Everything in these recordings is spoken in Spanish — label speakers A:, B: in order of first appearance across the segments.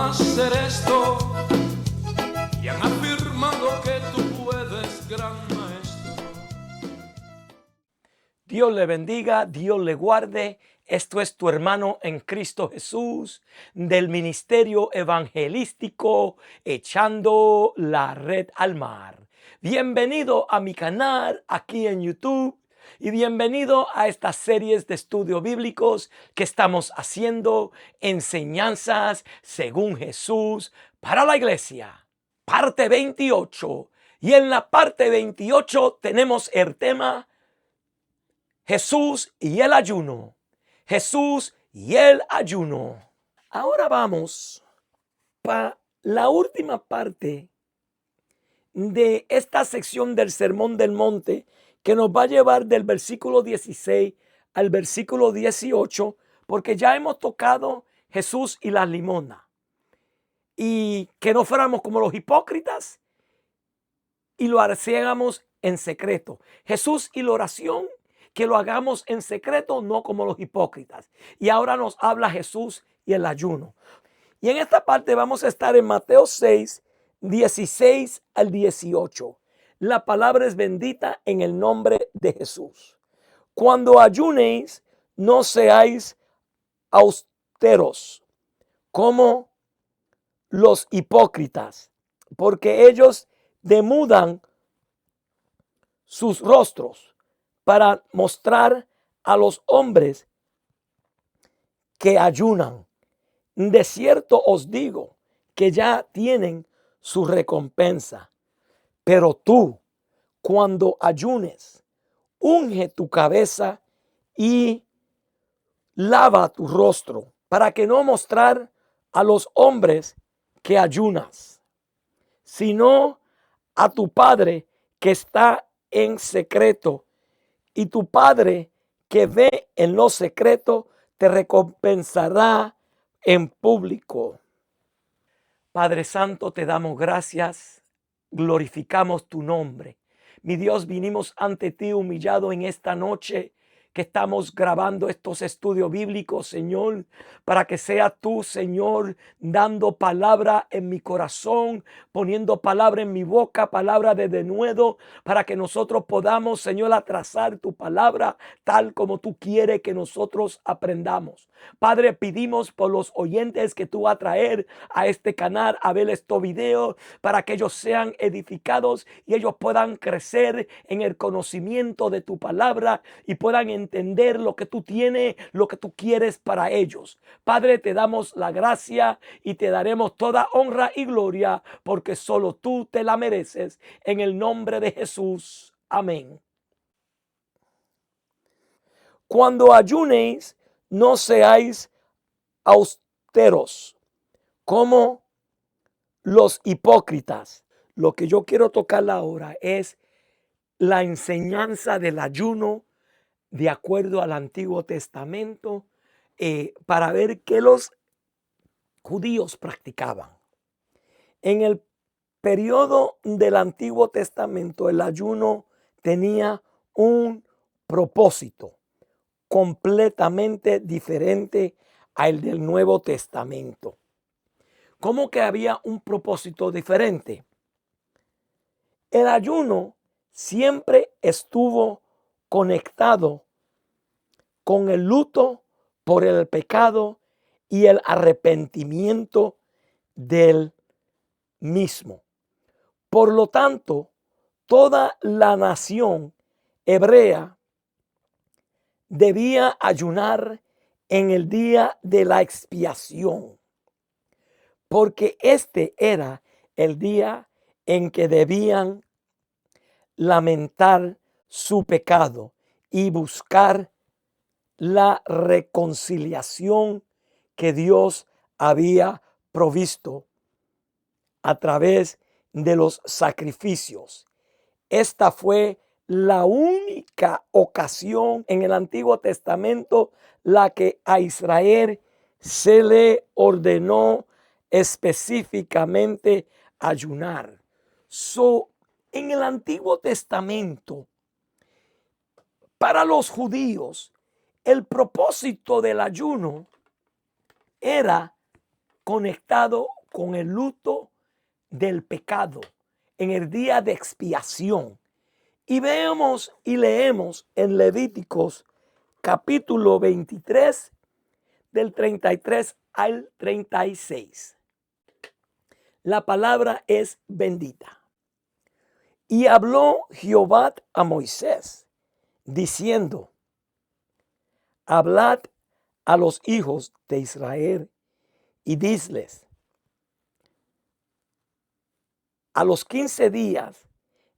A: hacer esto y han afirmado que tú puedes, gran maestro.
B: Dios le bendiga, Dios le guarde. Esto es tu hermano en Cristo Jesús del Ministerio Evangelístico Echando la Red al Mar. Bienvenido a mi canal aquí en YouTube y bienvenido a estas series de estudios bíblicos que estamos haciendo, enseñanzas según Jesús para la iglesia. Parte 28. Y en la parte 28 tenemos el tema Jesús y el ayuno. Jesús y el ayuno. Ahora vamos para la última parte de esta sección del Sermón del Monte que nos va a llevar del versículo 16 al versículo 18, porque ya hemos tocado Jesús y la limosna. Y que no fuéramos como los hipócritas y lo hacíamos en secreto. Jesús y la oración, que lo hagamos en secreto, no como los hipócritas. Y ahora nos habla Jesús y el ayuno. Y en esta parte vamos a estar en Mateo 6, 16 al 18. La palabra es bendita en el nombre de Jesús. Cuando ayunéis, no seáis austeros como los hipócritas, porque ellos demudan sus rostros para mostrar a los hombres que ayunan. De cierto os digo que ya tienen su recompensa. Pero tú, cuando ayunes, unge tu cabeza y lava tu rostro, para que no mostrar a los hombres que ayunas, sino a tu Padre que está en secreto, y tu Padre que ve en lo secreto te recompensará en público. Padre Santo, te damos gracias, glorificamos tu nombre. Mi Dios, vinimos ante ti humillado en esta noche que estamos grabando estos estudios bíblicos, Señor, para que sea tú, Señor, dando palabra en mi corazón, poniendo palabra en mi boca, palabra de denuedo, para que nosotros podamos, Señor, atrasar tu palabra tal como tú quieres que nosotros aprendamos. Padre, pedimos por los oyentes que tú vas a traer a este canal a ver estos videos para que ellos sean edificados y ellos puedan crecer en el conocimiento de tu palabra y puedan entender lo que tú tienes, lo que tú quieres para ellos. Padre, te damos la gracia y te daremos toda honra y gloria porque solo tú te la mereces. En el nombre de Jesús. Amén. Cuando ayunéis, no seáis austeros como los hipócritas. Lo que yo quiero tocar ahora es la enseñanza del ayuno de acuerdo al Antiguo Testamento, para ver qué los judíos practicaban. En el periodo del Antiguo Testamento, el ayuno tenía un propósito completamente diferente al del Nuevo Testamento. ¿Cómo que había un propósito diferente? El ayuno siempre estuvo conectado con el luto por el pecado y el arrepentimiento del mismo. Por lo tanto, toda la nación hebrea debía ayunar en el día de la expiación, porque este era el día en que debían lamentar su pecado y buscar la reconciliación que Dios había provisto a través de los sacrificios. Esta fue la única ocasión en el Antiguo Testamento la que a Israel se le ordenó específicamente ayunar. En el Antiguo Testamento, para los judíos, el propósito del ayuno era conectado con el luto del pecado en el día de expiación. Y vemos y leemos en Levíticos capítulo 23 del 33 al 36. La palabra es bendita. Y habló Jehová a Moisés, diciendo: hablad a los hijos de Israel y disles: a los 15 días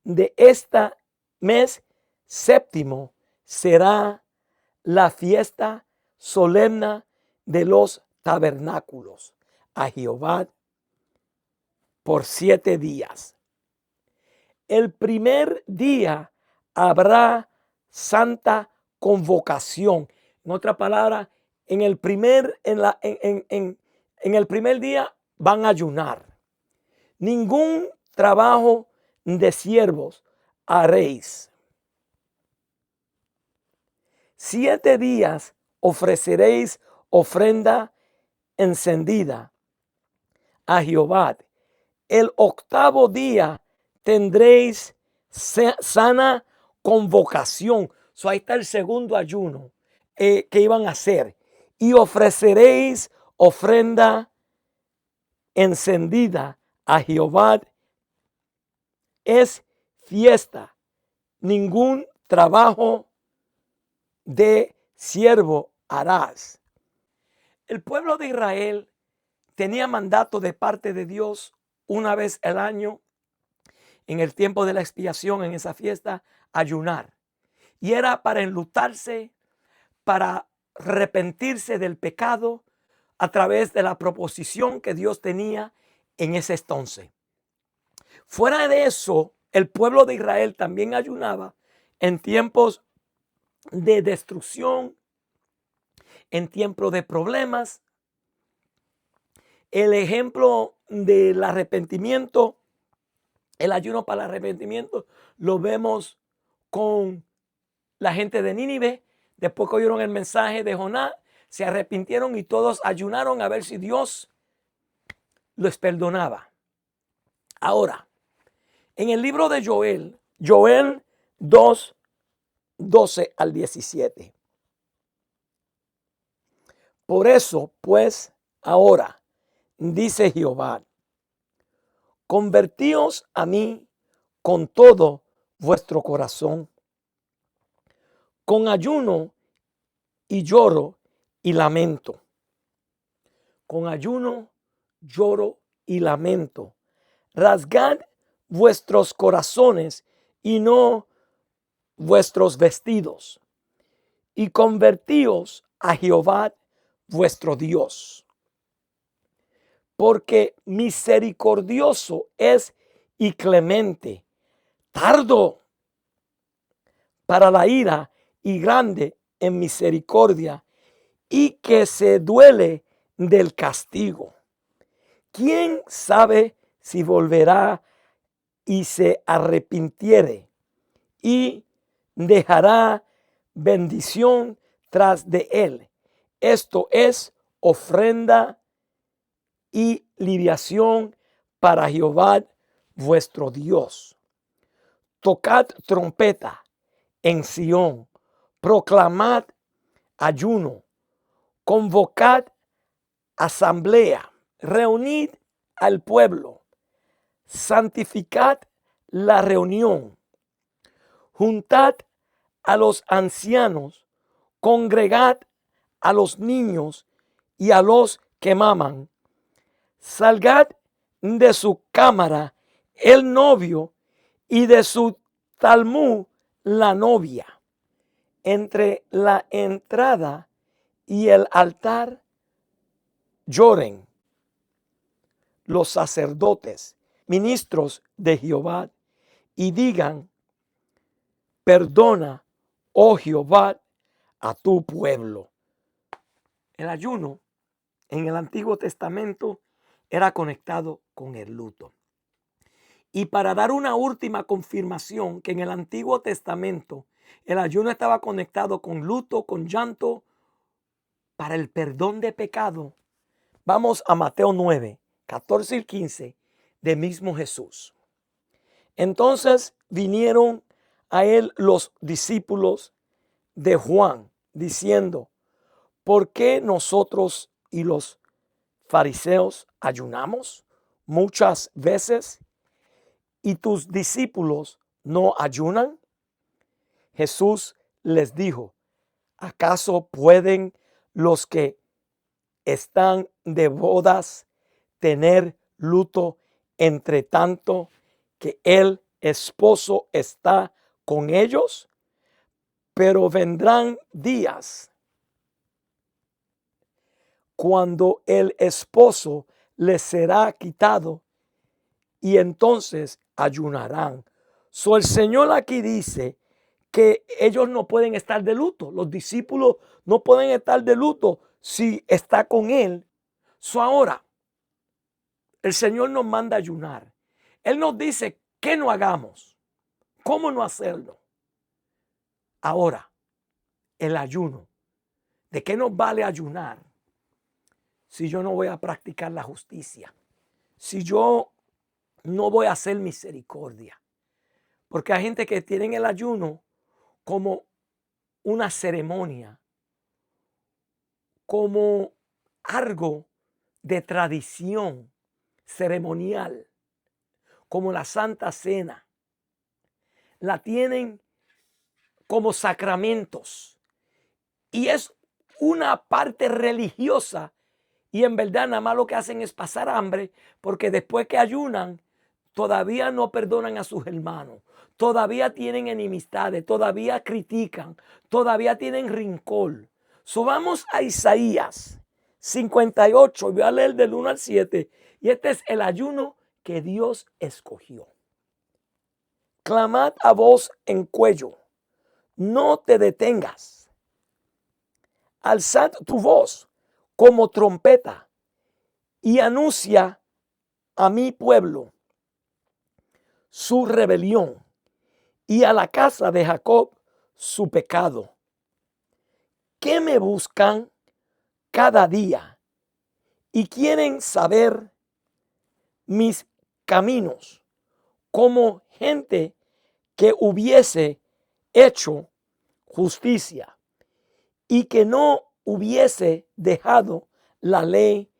B: de este mes séptimo será la fiesta solemne de los tabernáculos a Jehová por 7 días. El primer día habrá santa convocación. En otra palabra, en el primer día van a ayunar. Ningún trabajo de siervos haréis. 7 días ofreceréis ofrenda encendida a Jehová. El 8º día tendréis sana convocación. Ahí está el segundo ayuno que iban a hacer. Y ofreceréis ofrenda encendida a Jehová. Es fiesta. Ningún trabajo de siervo harás. El pueblo de Israel tenía mandato de parte de Dios una vez al año, en el tiempo de la expiación, en esa fiesta, ayunar. Y era para enlutarse, para arrepentirse del pecado a través de la proposición que Dios tenía en ese entonces. Fuera de eso, el pueblo de Israel también ayunaba en tiempos de destrucción, en tiempos de problemas. El ejemplo del arrepentimiento, el ayuno para el arrepentimiento, lo vemos con la gente de Nínive. Después que oyeron el mensaje de Jonás, se arrepintieron y todos ayunaron a ver si Dios los perdonaba. Ahora, en el libro de Joel 2, 12 al 17. Por eso, pues, ahora, dice Jehová: convertíos a mí con todo vuestro corazón, con ayuno y lloro y lamento. Con ayuno, lloro y lamento. Rasgad vuestros corazones y no vuestros vestidos, y convertíos a Jehová vuestro Dios. Porque misericordioso es y clemente, tardo para la ira y grande en misericordia, y que se duele del castigo. ¿Quién sabe si volverá y se arrepintiere y dejará bendición tras de él? Esto es ofrenda y libación para Jehová vuestro Dios. Tocad trompeta en Sión, proclamad ayuno, convocad asamblea, reunid al pueblo, santificad la reunión, juntad a los ancianos, congregad a los niños y a los que maman. Salgad de su cámara el novio y de su talmud la novia. Entre la entrada y el altar lloren los sacerdotes, ministros de Jehová, y digan: perdona, oh Jehová, a tu pueblo. El ayuno en el Antiguo Testamento era conectado con el luto. Y para dar una última confirmación que en el Antiguo Testamento el ayuno estaba conectado con luto, con llanto, para el perdón de pecado, vamos a Mateo 9, 14 y 15 de mismo Jesús. Entonces vinieron a él los discípulos de Juan, diciendo: ¿por qué nosotros y los fariseos ayunamos muchas veces y tus discípulos no ayunan? Jesús les dijo: ¿acaso pueden los que están de bodas tener luto entre tanto que el esposo está con ellos? Pero vendrán días cuando el esposo les será quitado y entonces ayunarán. El Señor aquí dice que ellos no pueden estar de luto. Los discípulos no pueden estar de luto si está con él. Ahora, el Señor nos manda a ayunar. Él nos dice qué no hagamos, cómo no hacerlo. Ahora, el ayuno. ¿De qué nos vale ayunar si yo no voy a practicar la justicia? Si yo no voy a hacer misericordia. Porque hay gente que tiene el ayuno como una ceremonia, como algo de tradición ceremonial, como la Santa Cena. La tienen como sacramentos y es una parte religiosa, y en verdad nada más lo que hacen es pasar hambre, porque después que ayunan todavía no perdonan a sus hermanos, todavía tienen enemistades, todavía critican, todavía tienen rencor. Vamos a Isaías 58, voy a leer del 1 al 7, y este es el ayuno que Dios escogió. Clamad a voz en cuello, no te detengas. Alzad tu voz como trompeta y anuncia a mi pueblo su rebelión y a la casa de Jacob su pecado. Que me buscan cada día y quieren saber mis caminos, como gente que hubiese hecho justicia y que no hubiese dejado la ley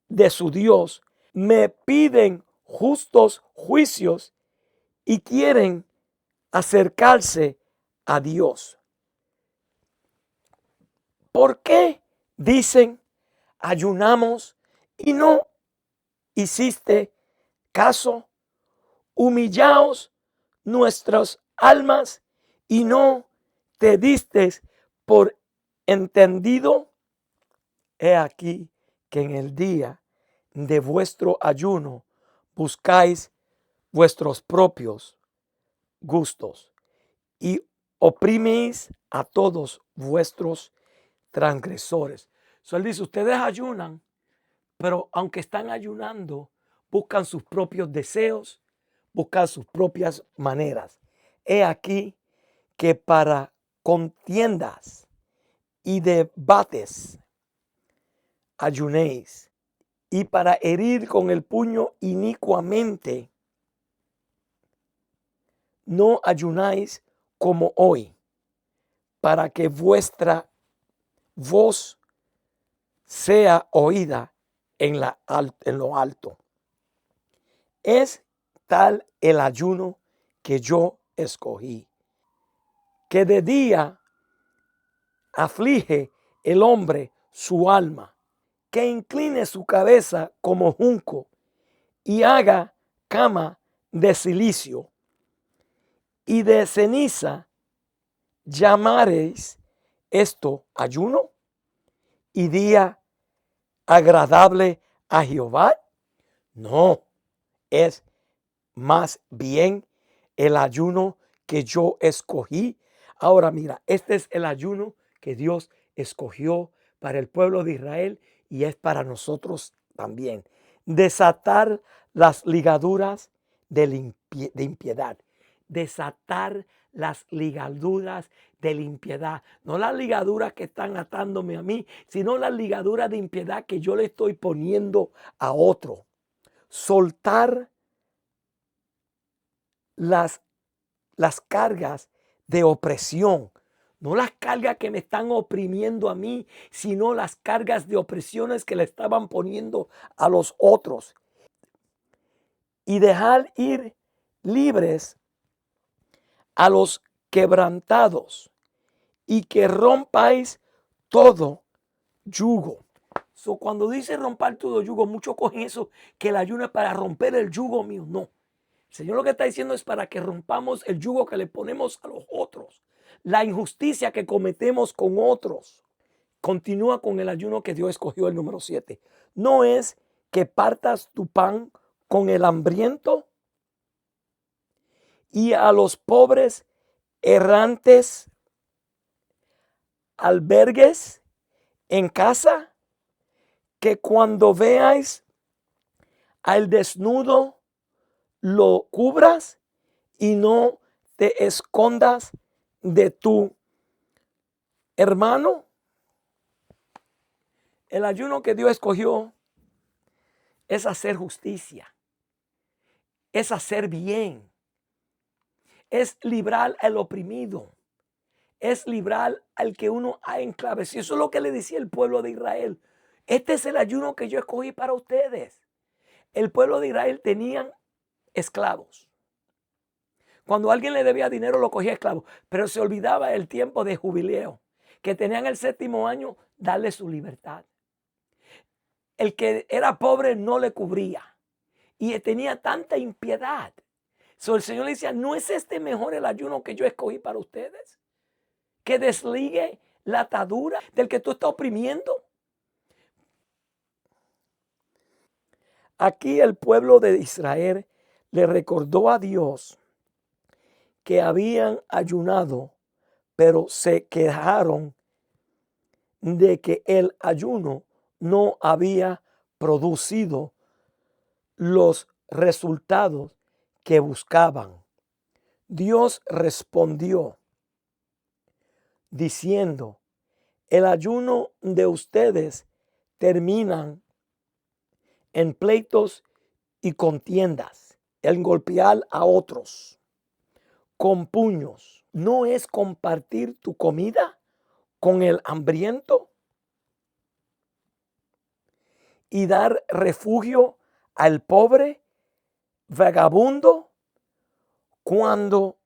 B: de su Dios. Me piden justos juicios y quieren acercarse a Dios. ¿Por qué dicen ayunamos y no hiciste caso? Humillaos nuestras almas y no te diste por entendido. He aquí que en el día de vuestro ayuno buscáis vuestros propios gustos y oprimís a todos vuestros transgresores. Él dice, ustedes ayunan, pero aunque están ayunando, buscan sus propios deseos, buscan sus propias maneras. He aquí que para contiendas y debates ayunéis, y para herir con el puño inicuamente no ayunáis como hoy, para que vuestra voz sea oída en lo alto. Es tal el ayuno que yo escogí, que de día aflige el hombre su alma, que incline su cabeza como junco y haga cama de silicio, y de ceniza llamaréis esto ayuno y día agradable a Jehová. No, es más bien el ayuno que yo escogí. Ahora mira, este es el ayuno que Dios escogió para el pueblo de Israel y es para nosotros también. Desatar las ligaduras de impiedad. Desatar las ligaduras de la impiedad. No las ligaduras que están atándome a mí, sino las ligaduras de impiedad que yo le estoy poniendo a otro. Soltar las cargas de opresión. No las cargas que me están oprimiendo a mí, sino las cargas de opresiones que le estaban poniendo a los otros. Y dejar ir libres a los quebrantados y que rompáis todo yugo. Cuando dice romper todo yugo, muchos cogen eso, que el ayuno es para romper el yugo mío. No. El Señor lo que está diciendo es para que rompamos el yugo que le ponemos a los otros. La injusticia que cometemos con otros. Continúa con el ayuno que Dios escogió, el número 7. No es que partas tu pan con el hambriento y a los pobres errantes albergues en casa, que cuando veáis al desnudo lo cubras y no te escondas de tu hermano. El ayuno que Dios escogió es hacer justicia, es hacer bien, es librar al oprimido, es librar al que uno ha enclavecido. Eso es lo que le decía el pueblo de Israel. Este es el ayuno que yo escogí para ustedes. El pueblo de Israel tenían esclavos. Cuando alguien le debía dinero lo cogía esclavo, pero se olvidaba el tiempo de jubileo, que tenían el 7º año darle su libertad. El que era pobre no le cubría y tenía tanta impiedad. El Señor le decía, ¿no es este mejor el ayuno que yo escogí para ustedes? Que desligue la atadura del que tú estás oprimiendo. Aquí el pueblo de Israel le recordó a Dios que habían ayunado, pero se quejaron de que el ayuno no había producido los resultados que buscaban. Dios respondió diciendo, el ayuno de ustedes terminan en pleitos y contiendas, en golpear a otros con puños. ¿No es compartir tu comida con el hambriento y dar refugio al pobre vagabundo? Cuando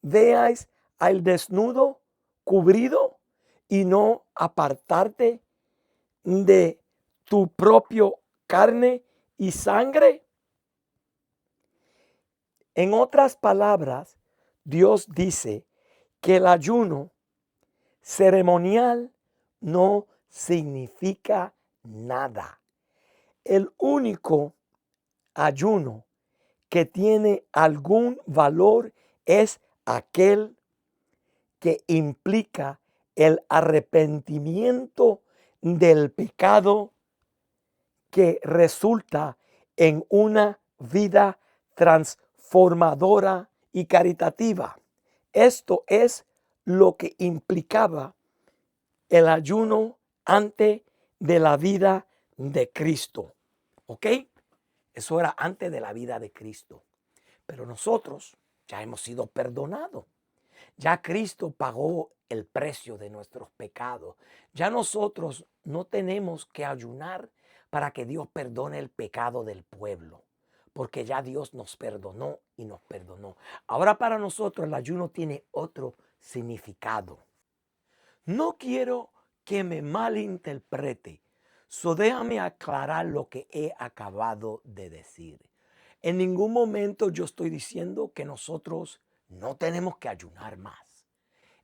B: veáis al desnudo cubrido y no apartarte de tu propio carne y sangre. En otras palabras, Dios dice que el ayuno ceremonial no significa nada. El único ayuno que tiene algún valor es aquel que implica el arrepentimiento del pecado que resulta en una vida transformadora y caritativa. Esto es lo que implicaba el ayuno antes de la vida de Cristo. ¿Ok? Eso era antes de la vida de Cristo. Pero nosotros ya hemos sido perdonados. Ya Cristo pagó el precio de nuestros pecados. Ya nosotros no tenemos que ayunar para que Dios perdone el pecado del pueblo, porque ya Dios nos perdonó y nos perdonó. Ahora para nosotros el ayuno tiene otro significado. No quiero que me malinterprete, déjame aclarar lo que he acabado de decir. En ningún momento yo estoy diciendo que nosotros no tenemos que ayunar más.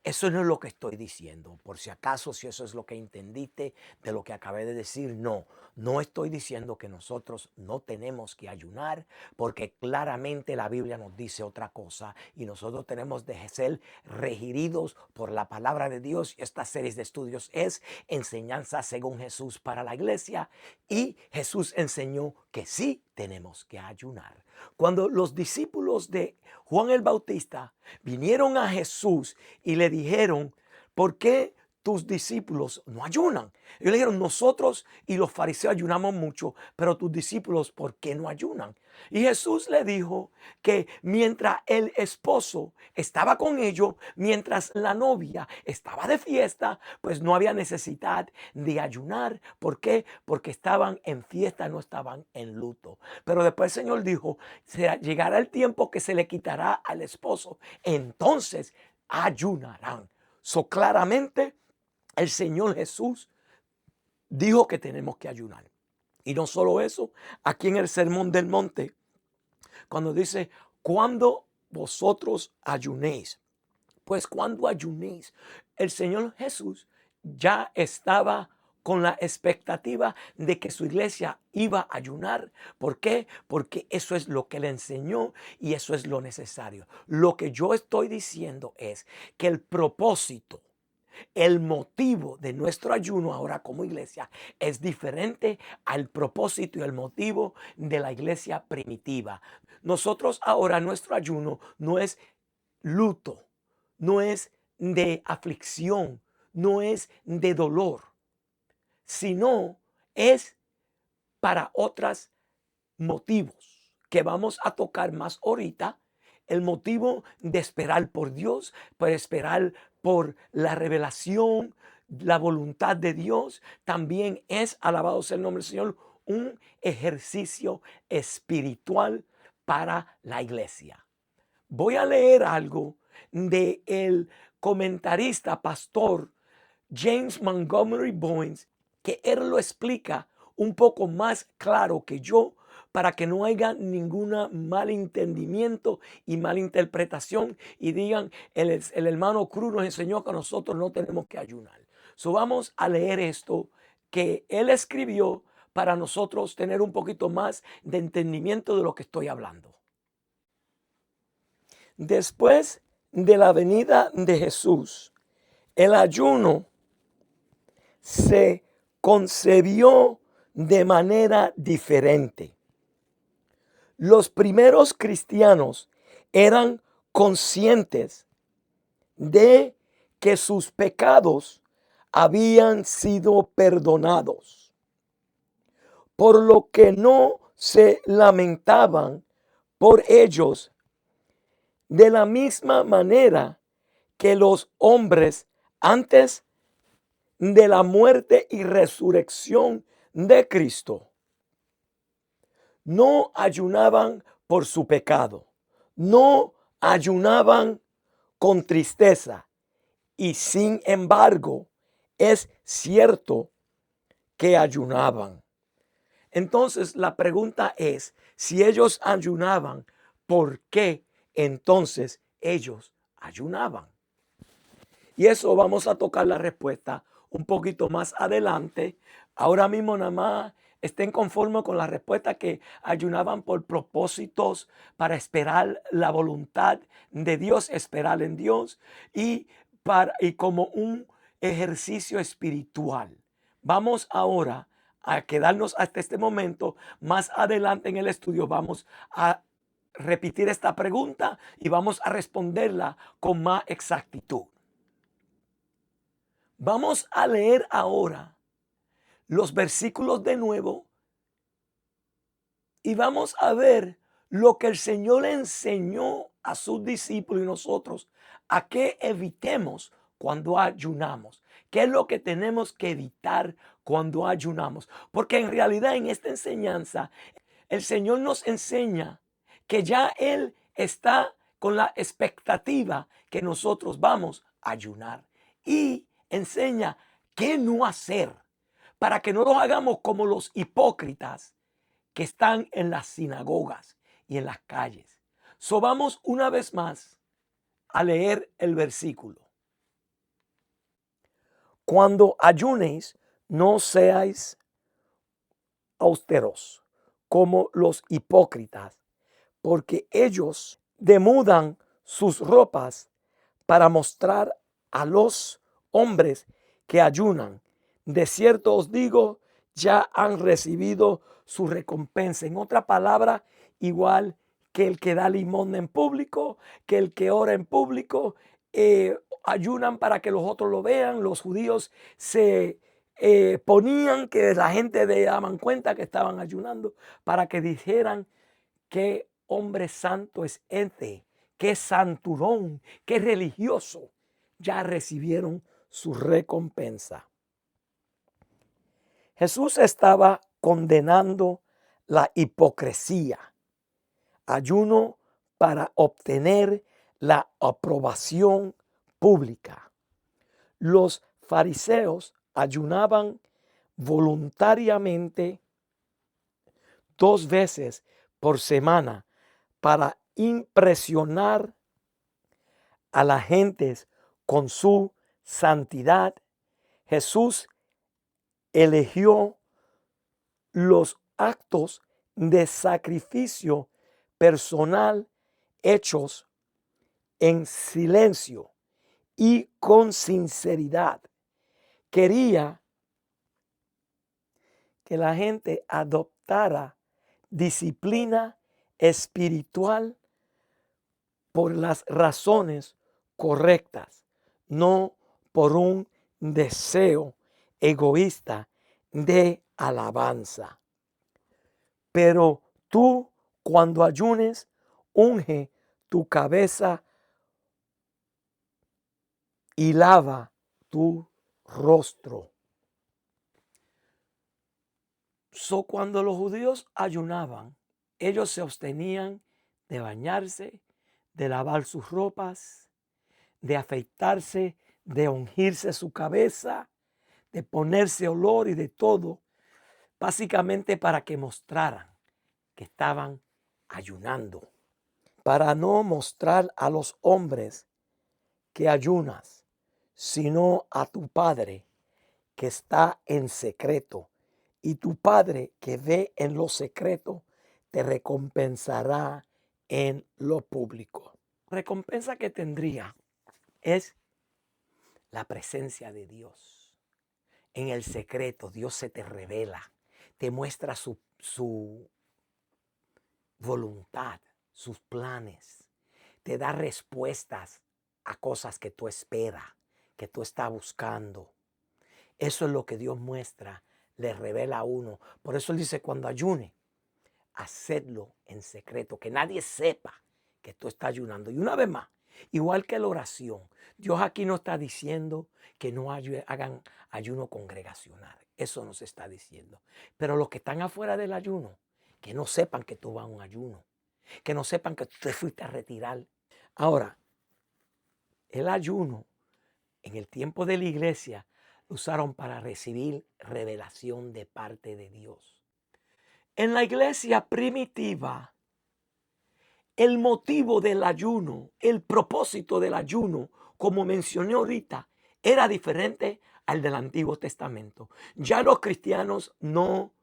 B: Eso no es lo que estoy diciendo. Por si acaso, si eso es lo que entendiste de lo que acabé de decir, no estoy diciendo que nosotros no tenemos que ayunar, porque claramente la Biblia nos dice otra cosa y nosotros tenemos de ser regidos por la palabra de Dios. Y esta serie de estudios es Enseñanza según Jesús para la iglesia, y Jesús enseñó que sí tenemos que ayunar. Cuando los discípulos de Juan el Bautista vinieron a Jesús y le dijeron, ¿por qué tus discípulos no ayunan? Ellos le dijeron, nosotros y los fariseos ayunamos mucho, pero tus discípulos, ¿por qué no ayunan? Y Jesús le dijo que mientras el esposo estaba con ellos, mientras la novia estaba de fiesta, pues no había necesidad de ayunar. ¿Por qué? Porque estaban en fiesta, no estaban en luto. Pero después el Señor dijo, llegará el tiempo que se le quitará al esposo, entonces ayunarán. Claramente el Señor Jesús dijo que tenemos que ayunar. Y no solo eso, aquí en el Sermón del Monte, cuando dice, cuando vosotros ayunéis, pues cuando ayunéis, el Señor Jesús ya estaba con la expectativa de que su iglesia iba a ayunar. ¿Por qué? Porque eso es lo que le enseñó y eso es lo necesario. Lo que yo estoy diciendo es que el propósito, el motivo de nuestro ayuno ahora como iglesia es diferente al propósito y el motivo de la iglesia primitiva. Nosotros ahora nuestro ayuno no es luto, no es de aflicción, no es de dolor, sino es para otros motivos que vamos a tocar más ahorita. El motivo de esperar por Dios, para esperar por la revelación, la voluntad de Dios, también es, alabado sea el nombre del Señor, un ejercicio espiritual para la iglesia. Voy a leer algo de el comentarista, pastor James Montgomery Boyce, que él lo explica un poco más claro que yo, para que no haya ningún malentendimiento y malinterpretación y digan, el hermano Cruz nos enseñó que nosotros no tenemos que ayunar. Vamos a leer esto que él escribió para nosotros tener un poquito más de entendimiento de lo que estoy hablando. Después de la venida de Jesús, el ayuno se concebió de manera diferente. Los primeros cristianos eran conscientes de que sus pecados habían sido perdonados, por lo que no se lamentaban por ellos de la misma manera que los hombres antes de la muerte y resurrección de Cristo. No ayunaban por su pecado, no ayunaban con tristeza, y sin embargo es cierto que ayunaban. Entonces la pregunta es, si ellos ayunaban, ¿por qué entonces ellos ayunaban? Y eso vamos a tocar la respuesta un poquito más adelante. Ahora mismo nada más estén conformes con la respuesta que ayunaban por propósitos para esperar la voluntad de Dios, esperar en Dios y como un ejercicio espiritual. Vamos ahora a quedarnos hasta este momento. Más adelante en el estudio vamos a repetir esta pregunta y vamos a responderla con más exactitud. Vamos a leer ahora los versículos de nuevo y vamos a ver lo que el Señor le enseñó a sus discípulos y nosotros a que evitemos cuando ayunamos. ¿Qué es lo que tenemos que evitar cuando ayunamos? Porque en realidad en esta enseñanza el Señor nos enseña que ya Él está con la expectativa que nosotros vamos a ayunar y enseña qué no hacer para que no nos hagamos como los hipócritas que están en las sinagogas y en las calles. Vamos una vez más a leer el versículo. Cuando ayunéis, no seáis austeros como los hipócritas, porque ellos demudan sus ropas para mostrar a los hombres que ayunan. De cierto os digo, ya han recibido su recompensa. En otra palabra, igual que el que da limón en público, que el que ora en público, ayunan para que los otros lo vean. Los judíos se ponían que la gente daban cuenta que estaban ayunando para que dijeran qué hombre santo es este, qué santurón, qué religioso. Ya recibieron su recompensa. Jesús estaba condenando la hipocresía, ayuno para obtener la aprobación pública. Los fariseos ayunaban voluntariamente 2 veces por semana para impresionar a la gente con su santidad. Jesús eligió los actos de sacrificio personal hechos en silencio y con sinceridad. Quería que la gente adoptara disciplina espiritual por las razones correctas, no por un deseo egoísta de alabanza. Pero tú, cuando ayunes, unge tu cabeza y lava tu rostro. Cuando los judíos ayunaban, ellos se abstenían de bañarse, de lavar sus ropas, de afeitarse, de ungirse su cabeza, de ponerse olor y de todo, básicamente para que mostraran que estaban ayunando, para no mostrar a los hombres que ayunas, sino a tu Padre que está en secreto, y tu Padre que ve en lo secreto te recompensará en lo público. La recompensa que tendría es la presencia de Dios. En el secreto Dios se te revela, te muestra su voluntad, sus planes, te da respuestas a cosas que tú esperas, que tú estás buscando. Eso es lo que Dios muestra, le revela a uno. Por eso Él dice, cuando ayune, hacedlo en secreto, que nadie sepa que tú estás ayunando. Y una vez más, igual que la oración, Dios aquí no está diciendo que no hagan ayuno congregacional. Eso nos está diciendo. Pero los que están afuera del ayuno, que no sepan que tú vas a un ayuno, que no sepan que tú te fuiste a retirar. Ahora, el ayuno en el tiempo de la iglesia lo usaron para recibir revelación de parte de Dios. En la iglesia primitiva, el motivo del ayuno, el propósito del ayuno, como mencioné ahorita, era diferente al del Antiguo Testamento. Ya los cristianos no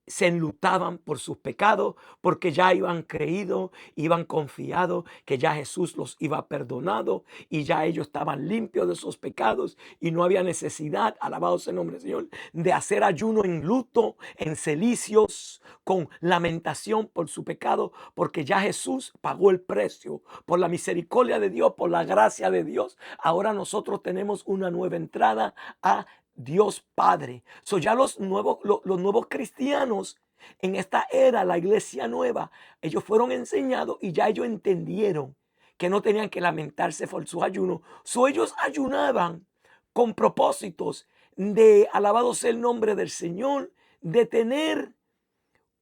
B: se enlutaban por sus pecados porque ya iban creído, iban confiado que ya Jesús los iba perdonado y ya ellos estaban limpios de sus pecados y no había necesidad, alabado sea el nombre del Señor, de hacer ayuno en luto, en celicios, con lamentación por su pecado, porque ya Jesús pagó el precio por la misericordia de Dios, por la gracia de Dios. Ahora nosotros tenemos una nueva entrada a Dios Padre. Ya los nuevos cristianos en esta era, la iglesia nueva, ellos fueron enseñados y ya ellos entendieron que no tenían que lamentarse por sus ayunos. Ellos ayunaban con propósitos de, alabado sea el nombre del Señor, de tener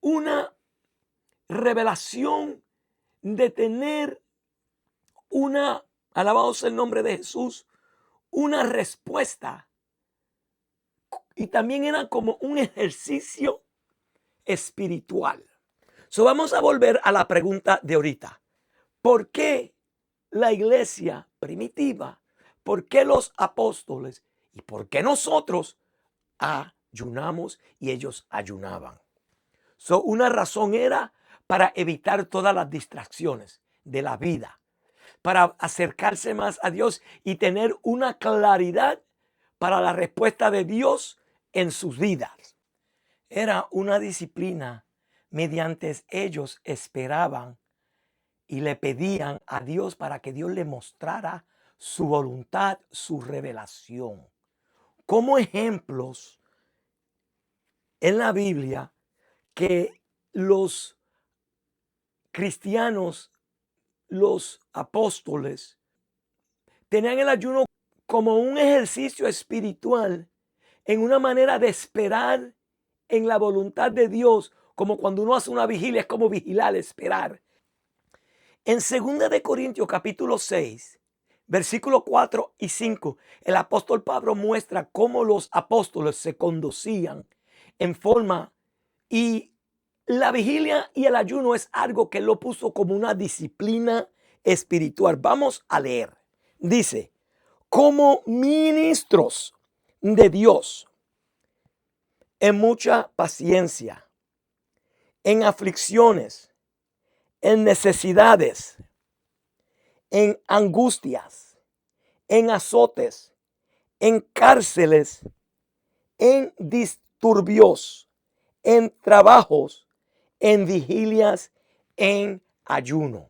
B: una revelación, de tener una, alabado sea el nombre de Jesús, una respuesta. Y también era como un ejercicio espiritual. Vamos a volver a la pregunta de ahorita. ¿Por qué la iglesia primitiva? ¿Por qué los apóstoles? ¿Y por qué nosotros ayunamos y ellos ayunaban? Una razón era para evitar todas las distracciones de la vida, para acercarse más a Dios y tener una claridad para la respuesta de Dios en sus vidas. Era una disciplina mediante ellos esperaban y le pedían a Dios para que Dios le mostrara su voluntad, su revelación. Como ejemplos en la Biblia que los cristianos, los apóstoles, tenían el ayuno como un ejercicio espiritual, en una manera de esperar en la voluntad de Dios, como cuando uno hace una vigilia, es como vigilar, esperar. En 2 de Corintios capítulo 6, versículos 4 y 5, el apóstol Pablo muestra cómo los apóstoles se conducían en forma, y la vigilia y el ayuno es algo que él lo puso como una disciplina espiritual. Vamos a leer. Dice, como ministros de Dios, en mucha paciencia, en aflicciones, en necesidades, en angustias, en azotes, en cárceles, en disturbios, en trabajos, en vigilias, en ayuno.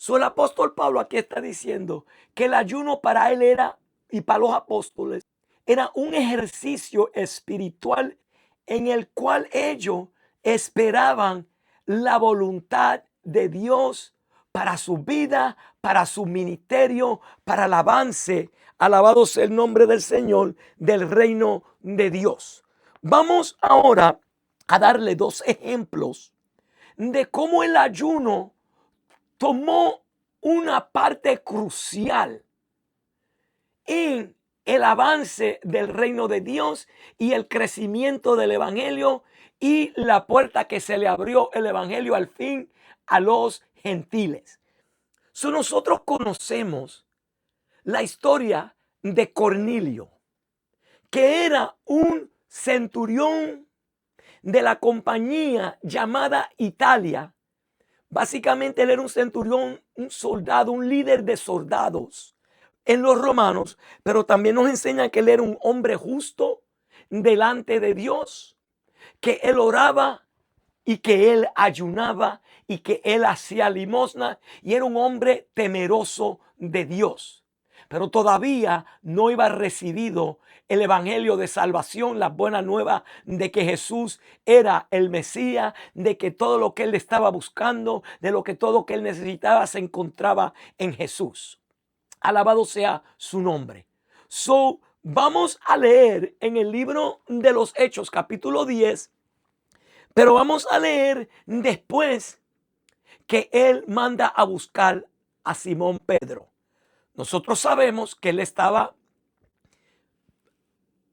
B: El apóstol Pablo aquí está diciendo que el ayuno para él era, y para los apóstoles, era un ejercicio espiritual en el cual ellos esperaban la voluntad de Dios para su vida, para su ministerio, para el avance, alabado sea el nombre del Señor, del reino de Dios. Vamos ahora a darle dos ejemplos de cómo el ayuno tomó una parte crucial en el avance del reino de Dios y el crecimiento del evangelio y la puerta que se le abrió el evangelio al fin a los gentiles. Nosotros conocemos la historia de Cornelio, que era un centurión de la compañía llamada Italia. Básicamente él era un centurión, un soldado, un líder de soldados en los romanos, pero también nos enseña que él era un hombre justo delante de Dios, que él oraba y que él ayunaba y que él hacía limosna, y era un hombre temeroso de Dios. Pero todavía no iba recibido el evangelio de salvación, la buena nueva de que Jesús era el Mesías, de que todo lo que él estaba buscando, de lo que todo que él necesitaba se encontraba en Jesús. Alabado sea su nombre. Vamos a leer en el libro de los Hechos, capítulo 10, pero vamos a leer después que él manda a buscar a Simón Pedro. Nosotros sabemos que él estaba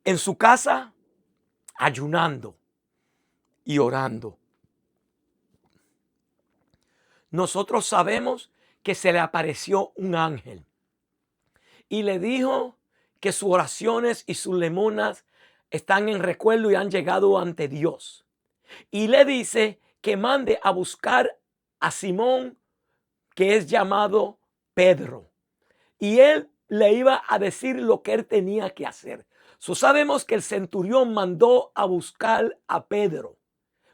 B: en su casa ayunando y orando. Nosotros sabemos que se le apareció un ángel y le dijo que sus oraciones y sus limosnas están en recuerdo y han llegado ante Dios. Y le dice que mande a buscar a Simón, que es llamado Pedro. Y él le iba a decir lo que él tenía que hacer. Sabemos que el centurión mandó a buscar a Pedro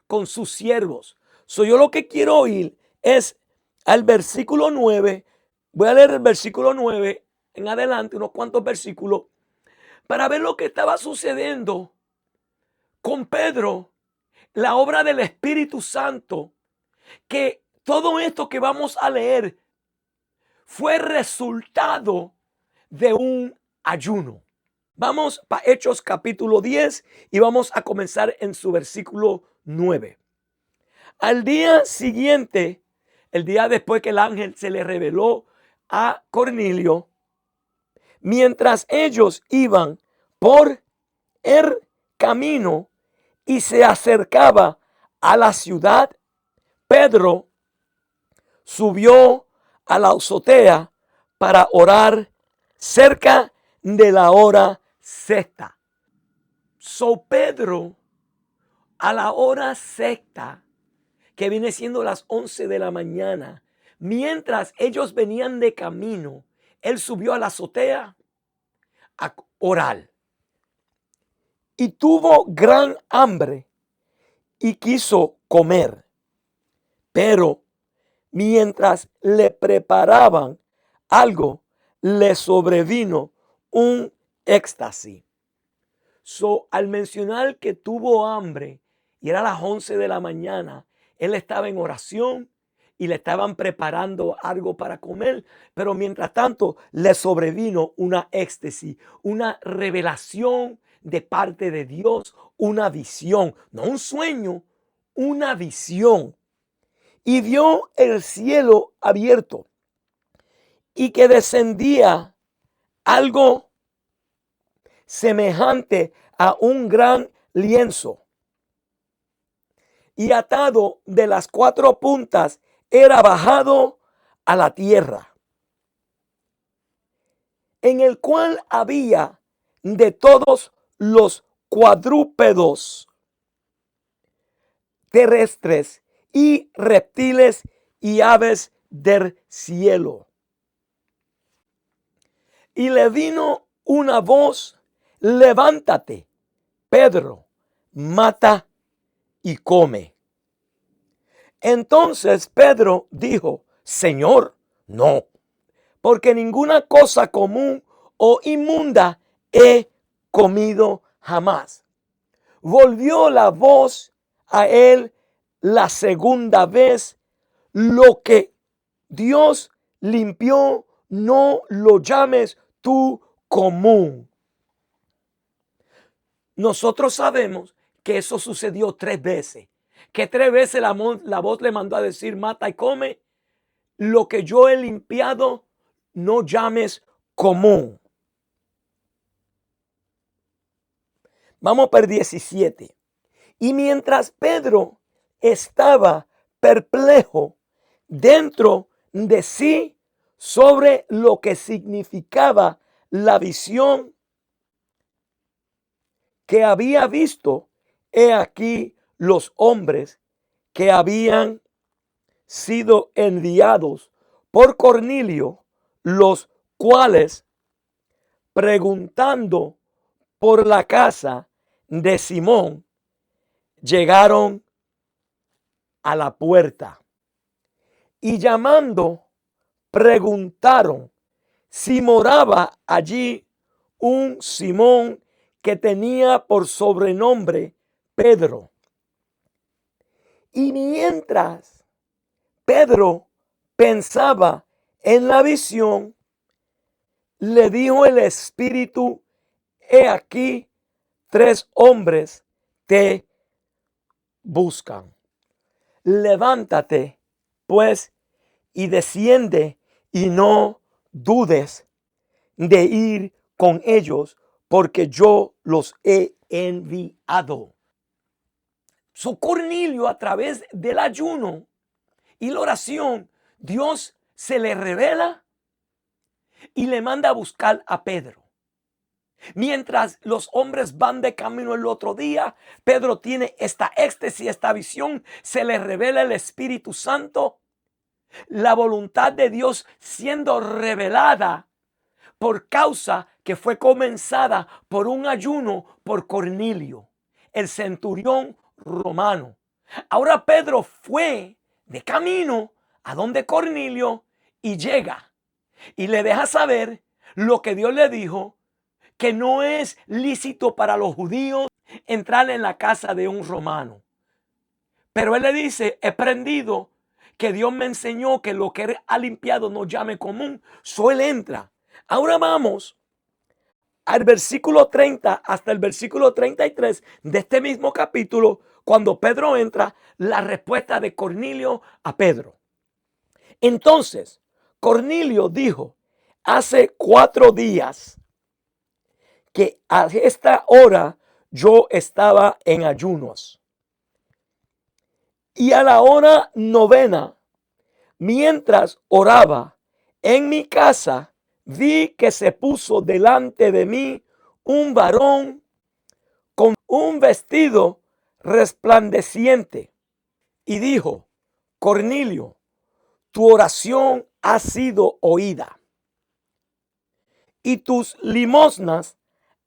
B: con sus siervos. Yo lo que quiero ir es al versículo 9. Voy a leer el versículo 9 en adelante, unos cuantos versículos, para ver lo que estaba sucediendo con Pedro, la obra del Espíritu Santo, que todo esto que vamos a leer fue resultado de un ayuno. Vamos para Hechos capítulo 10 y vamos a comenzar en su versículo 9. Al día siguiente, el día después que el ángel se le reveló a Cornelio, mientras ellos iban por el camino y se acercaba a la ciudad, Pedro subió a la azotea para orar cerca de la hora sexta. Pedro, a la hora sexta, que viene siendo las 11 de la mañana, mientras ellos venían de camino, él subió a la azotea a orar. y tuvo gran hambre y quiso comer. Pero mientras le preparaban algo, le sobrevino un éxtasis. Al mencionar que tuvo hambre y era las 11 de la mañana, él estaba en oración y le estaban preparando algo para comer, pero mientras tanto le sobrevino una éxtasis, una revelación de parte de Dios, una visión, no un sueño, una visión. Y vio el cielo abierto y que descendía algo semejante a un gran lienzo, y atado de las 4 puntas era bajado a la tierra, en el cual había de todos los cuadrúpedos terrestres y reptiles y aves del cielo. Y le vino una voz: levántate, Pedro, mata y come. Entonces Pedro dijo: Señor, no, porque ninguna cosa común o inmunda he comido jamás. Volvió la voz a él la segunda vez: lo que Dios limpió, no lo llames tú común. Nosotros sabemos que eso sucedió 3 veces. Que 3 veces la voz le mandó a decir: mata y come. Lo que yo he limpiado, no llames común. Vamos para el 17. Y mientras Pedro estaba perplejo dentro de sí sobre lo que significaba la visión que había visto, he aquí los hombres que habían sido enviados por Cornelio, los cuales, preguntando por la casa de Simón, llegaron a la puerta y llamando, preguntaron si moraba allí un Simón que tenía por sobrenombre Pedro. Y mientras Pedro pensaba en la visión, le dijo el Espíritu: he aquí 3 hombres te buscan. Levántate, pues, y desciende, y no dudes de ir con ellos, porque yo los he enviado. Cornelio, a través del ayuno y la oración, Dios se le revela y le manda a buscar a Pedro. Mientras los hombres van de camino el otro día, Pedro tiene esta éxtasis, esta visión, se le revela el Espíritu Santo, la voluntad de Dios siendo revelada por causa que fue comenzada por un ayuno por Cornelio, el centurión romano. Ahora Pedro fue de camino a donde Cornelio y llega y le deja saber lo que Dios le dijo, que no es lícito para los judíos entrar en la casa de un romano. Pero él le dice: he aprendido que Dios me enseñó que lo que él ha limpiado no llame común. Él entra. Ahora vamos al versículo 30 hasta el versículo 33 de este mismo capítulo, cuando Pedro entra, la respuesta de Cornelio a Pedro. Entonces Cornelio dijo: hace 4 días que a esta hora yo estaba en ayunos, y a la hora 9, mientras oraba en mi casa, vi que se puso delante de mí un varón con un vestido resplandeciente y dijo: Cornelio, tu oración ha sido oída y tus limosnas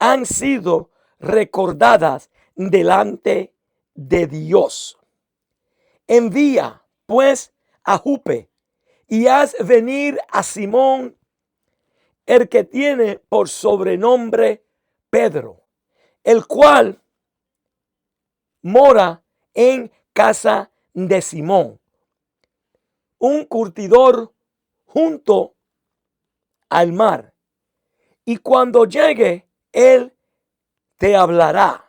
B: han sido recordadas delante de Dios. Envía pues a Jope y haz venir a Simón, el que tiene por sobrenombre Pedro, el cual mora en casa de Simón, un curtidor junto al mar. Y cuando llegue, él te hablará.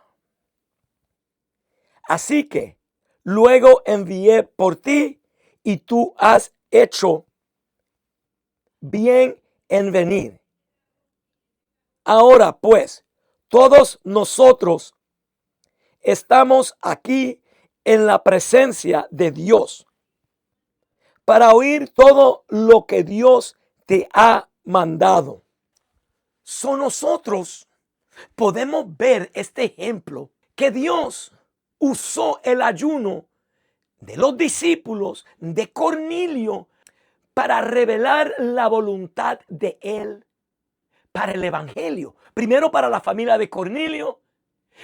B: Así que luego envié por ti y tú has hecho bien en venir. Ahora pues, todos nosotros estamos aquí en la presencia de Dios para oír todo lo que Dios te ha mandado. Nosotros podemos ver este ejemplo que Dios usó el ayuno de los discípulos de Cornelio para revelar la voluntad de él para el evangelio. Primero para la familia de Cornelio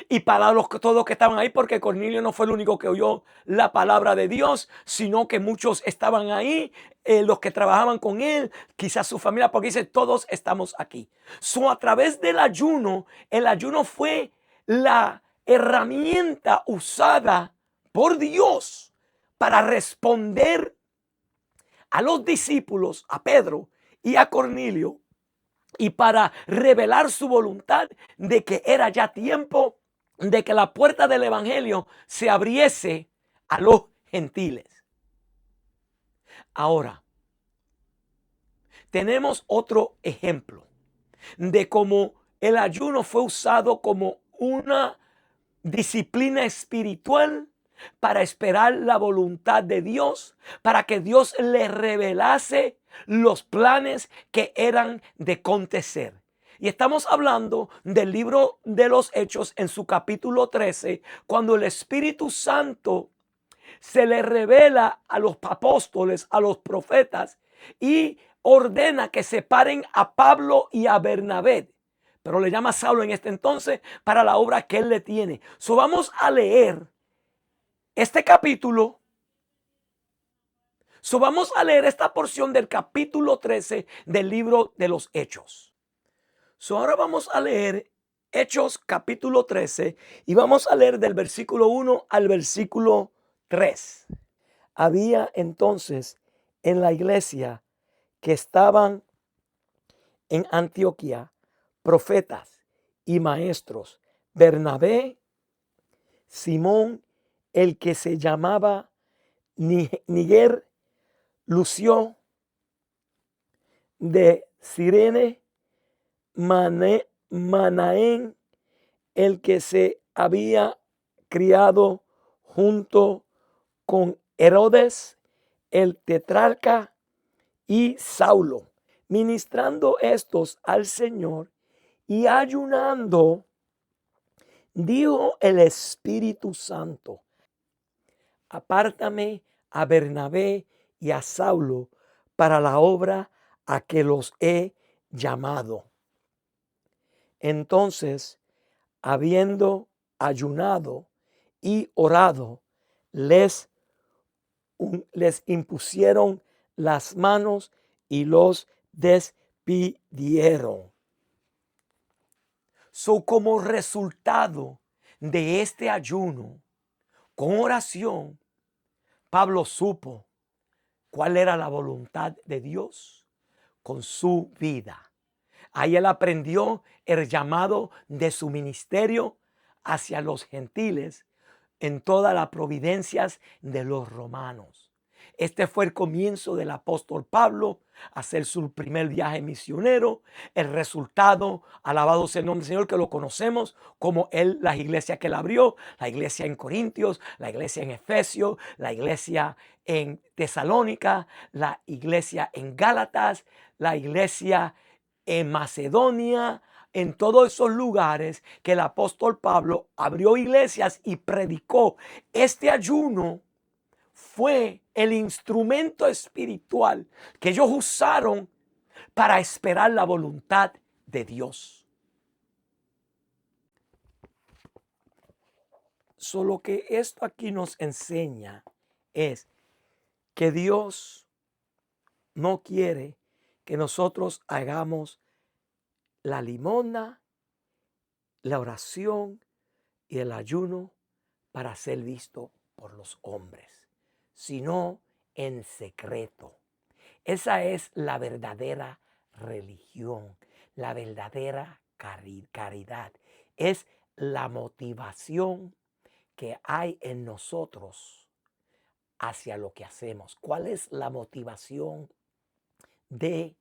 B: y para todos los que estaban ahí, porque Cornelio no fue el único que oyó la palabra de Dios, sino que muchos estaban ahí, los que trabajaban con él, quizás su familia, porque dice, todos estamos aquí. A través del ayuno, el ayuno fue la herramienta usada por Dios para responder a los discípulos, a Pedro y a Cornelio, y para revelar su voluntad de que era ya tiempo de que la puerta del evangelio se abriese a los gentiles. Ahora, tenemos otro ejemplo de cómo el ayuno fue usado como una disciplina espiritual para esperar la voluntad de Dios, para que Dios le revelase los planes que eran de acontecer. Y estamos hablando del libro de los Hechos en su capítulo 13, cuando el Espíritu Santo se le revela a los apóstoles, a los profetas, y ordena que separen a Pablo y a Bernabé, pero le llama Saulo en este entonces para la obra que él le tiene. Vamos a leer este capítulo. Vamos a leer esta porción del capítulo 13 del libro de los Hechos. Ahora vamos a leer Hechos capítulo 13 y vamos a leer del versículo 1 al versículo 3. Había entonces en la iglesia que estaban en Antioquía profetas y maestros: Bernabé, Simón, el que se llamaba Niger, Lucio de Cirene, Manaén, el que se había criado junto con Herodes, el tetrarca, y Saulo. Ministrando estos al Señor y ayunando, dijo el Espíritu Santo: apártame a Bernabé y a Saulo para la obra a que los he llamado. Entonces, habiendo ayunado y orado, les impusieron las manos y los despidieron. Como resultado de este ayuno, con oración, Pablo supo cuál era la voluntad de Dios con su vida. Ahí él aprendió el llamado de su ministerio hacia los gentiles en todas las providencias de los romanos. Este fue el comienzo del apóstol Pablo a hacer su primer viaje misionero. El resultado, alabado sea el nombre del Señor, que lo conocemos como las iglesias que él abrió: la iglesia en Corintios, la iglesia en Efesios, la iglesia en Tesalónica, la iglesia en Gálatas, la iglesia en Macedonia. En todos esos lugares que el apóstol Pablo abrió iglesias y predicó. Este ayuno fue el instrumento espiritual que ellos usaron para esperar la voluntad de Dios. Solo que esto aquí nos enseña es que Dios no quiere que nosotros hagamos la limosna, la oración y el ayuno para ser visto por los hombres, sino en secreto. Esa es la verdadera religión, la verdadera caridad. Es la motivación que hay en nosotros hacia lo que hacemos. ¿Cuál es la motivación de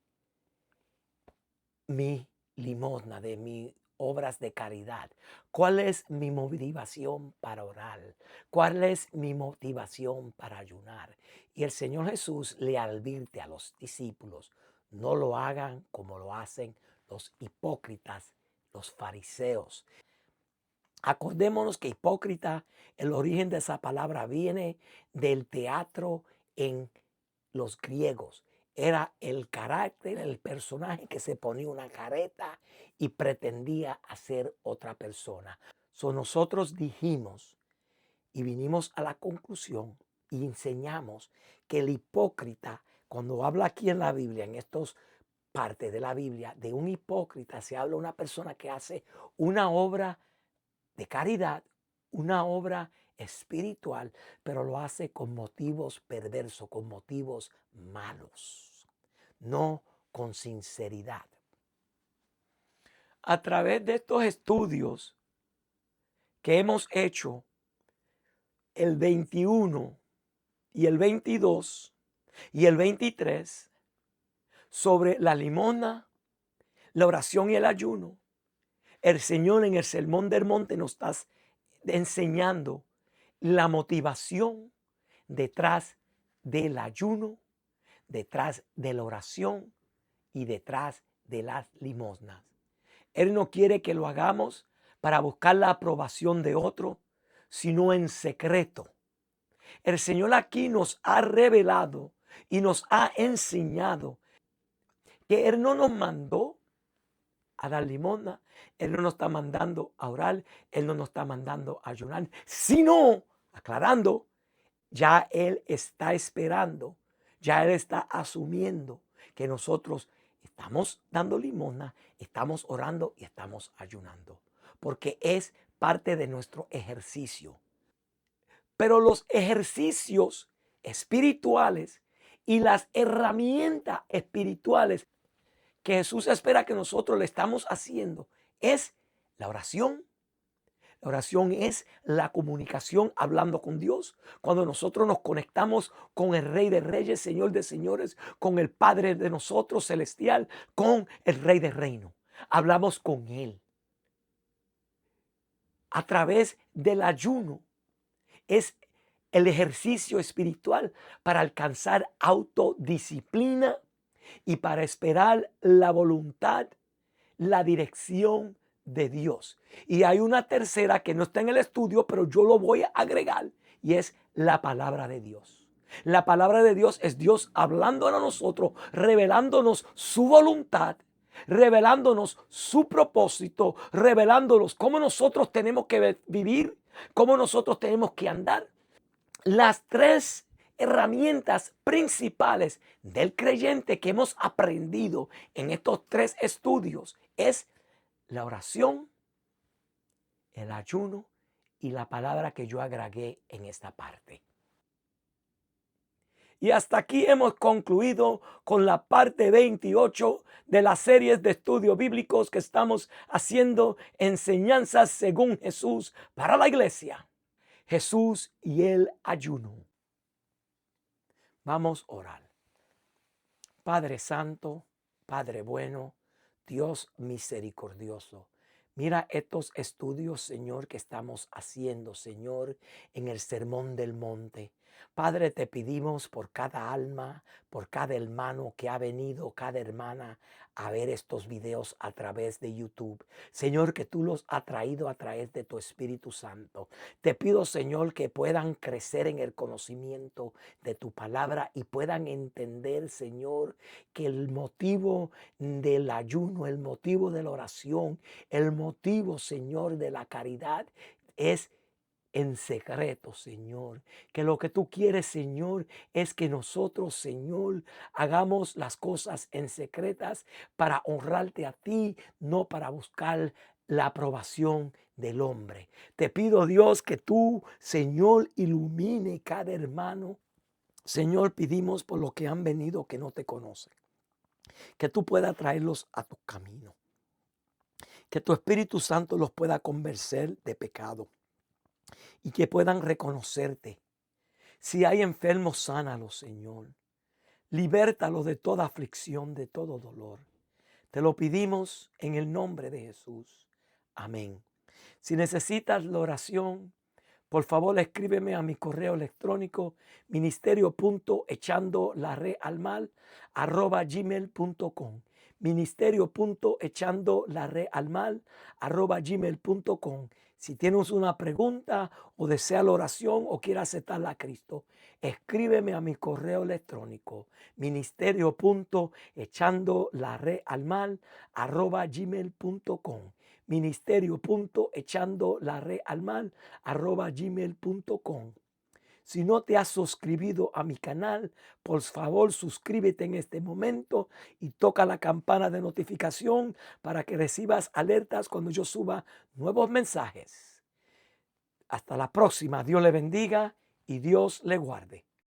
B: mi limosna, de mis obras de caridad? ¿Cuál es mi motivación para orar? ¿Cuál es mi motivación para ayunar? Y el Señor Jesús le advierte a los discípulos, no lo hagan como lo hacen los hipócritas, los fariseos. Acordémonos que hipócrita, el origen de esa palabra viene del teatro en los griegos. Era el carácter, el personaje que se ponía una careta y pretendía hacer otra persona. Nosotros dijimos y vinimos a la conclusión y enseñamos que el hipócrita, cuando habla aquí en la Biblia, en estos partes de la Biblia, de un hipócrita se habla de una persona que hace una obra de caridad, una obra espiritual, pero lo hace con motivos perversos, con motivos malos, no con sinceridad. A través de estos estudios que hemos hecho el 21 y el 22 y el 23 sobre la limosna, la oración y el ayuno, el Señor en el Sermón del Monte nos está enseñando la motivación detrás del ayuno, detrás de la oración y detrás de las limosnas. Él no quiere que lo hagamos para buscar la aprobación de otro, sino en secreto. El Señor aquí nos ha revelado y nos ha enseñado que Él no nos mandó a dar limosna, Él no nos está mandando a orar, Él no nos está mandando a ayunar, sino, aclarando, ya Él está esperando, ya Él está asumiendo que nosotros estamos dando limosna, estamos orando y estamos ayunando, porque es parte de nuestro ejercicio. Pero los ejercicios espirituales y las herramientas espirituales que Jesús espera que nosotros le estamos haciendo es la oración. La oración es la comunicación hablando con Dios. Cuando nosotros nos conectamos con el Rey de Reyes, Señor de Señores, con el Padre de nosotros celestial, con el Rey de Reino. Hablamos con Él. A través del ayuno es el ejercicio espiritual para alcanzar autodisciplina y para esperar la voluntad, la dirección de Dios. Y hay una tercera que no está en el estudio, pero yo lo voy a agregar, y es la palabra de Dios. La palabra de Dios es Dios hablando a nosotros, revelándonos su voluntad, revelándonos su propósito, revelándonos cómo nosotros tenemos que vivir, cómo nosotros tenemos que andar. Las tres herramientas principales del creyente que hemos aprendido en estos tres estudios es la oración, el ayuno y la palabra que yo agregué en esta parte. Y hasta aquí hemos concluido con la parte 28 de las series de estudios bíblicos que estamos haciendo, enseñanzas según Jesús para la iglesia. Jesús y el ayuno. Vamos a orar. Padre Santo, Padre bueno, Dios misericordioso. Mira estos estudios, Señor, que estamos haciendo, Señor, en el Sermón del Monte. Padre, te pedimos por cada alma, por cada hermano que ha venido, cada hermana a ver estos videos a través de YouTube. Señor, que tú los has traído a través de tu Espíritu Santo. Te pido, Señor, que puedan crecer en el conocimiento de tu palabra y puedan entender, Señor, que el motivo del ayuno, el motivo de la oración, el motivo, Señor, de la caridad es en secreto, Señor. Que lo que tú quieres, Señor, es que nosotros, Señor, hagamos las cosas en secretas para honrarte a ti, no para buscar la aprobación del hombre. Te pido, Dios, que tú, Señor, ilumine cada hermano. Señor, pedimos por los que han venido que no te conocen, que tú puedas traerlos a tu camino, que tu Espíritu Santo los pueda convencer de pecado y que puedan reconocerte. Si hay enfermos, sánalos, Señor. Libértalos de toda aflicción, de todo dolor. Te lo pedimos en el nombre de Jesús. Amén. Si necesitas la oración, por favor escríbeme a mi correo electrónico ministerio.echandolaredalmal@gmail.com ministerio.echandolaredalmal@gmail.com. Si tienes una pregunta o desea la oración o quieres aceptarla a Cristo, escríbeme a mi correo electrónico ministerio.echandolaredalmal@gmail.com ministerio.echandolaredalmal@gmail.com. Si no te has suscribido a mi canal, por favor suscríbete en este momento y toca la campana de notificación para que recibas alertas cuando yo suba nuevos mensajes. Hasta la próxima. Dios le bendiga y Dios le guarde.